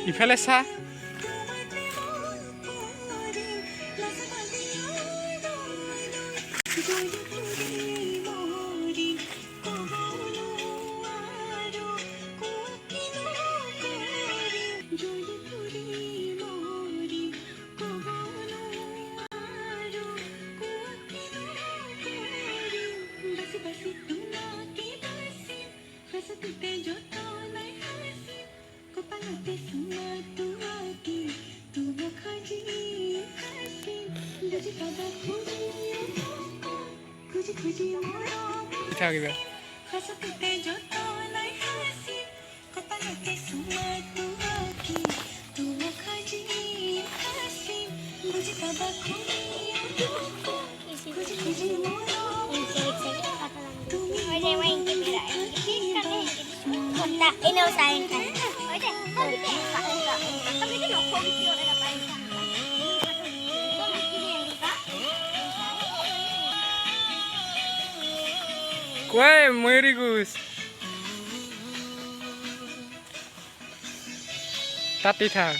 ইফালে চা থাকিবা Ini usahain kan. Oke, tapi itu no komisi orang apa ini? কই ময়ূরী ঘোষ তাতে থাক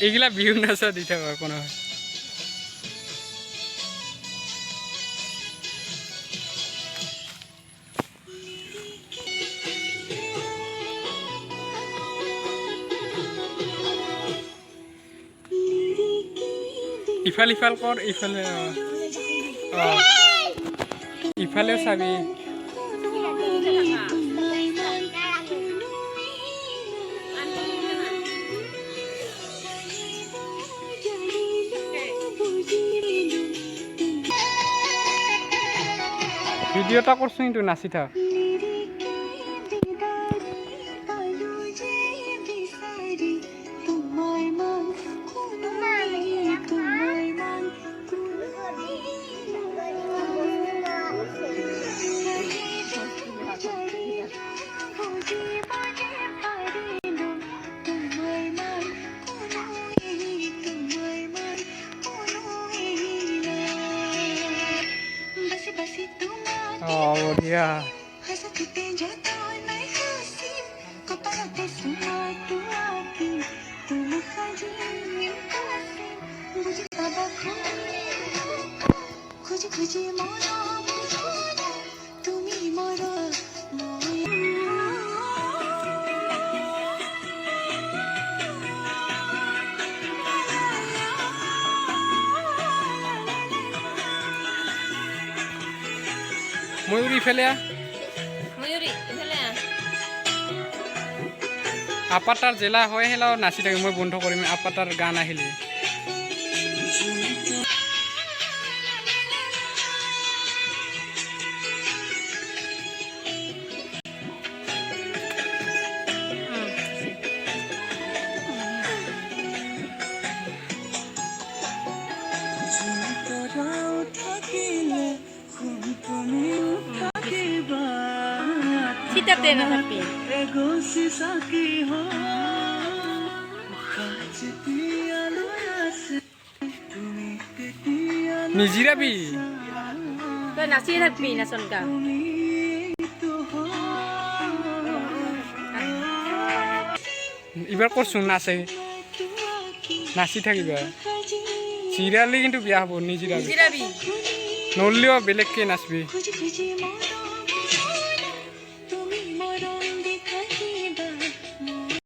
এগুলা বিহু নাচা দি থাক কোনো ইফাল ইফাল কর ইফালে ইফালেও চাবি ভিডিওটা করছো কিন্তু নাচি থাক বঢ়িয়া ময়ূরী ফেলে আপাটার জেলা হয় হেলাও নাচি থাকি মই বন্ধ কৰিম আপাটার গান আহিলে Sitate na tapi. নিজিরাবি তো নাচি থাকবি নাচন গা এবার করছো নাচে নাচি থাকিবা সিরিয়ালি কিন্তু বিয়া হব নিজিরাবি জিরাবি নললেও বেলেগকে নাচবি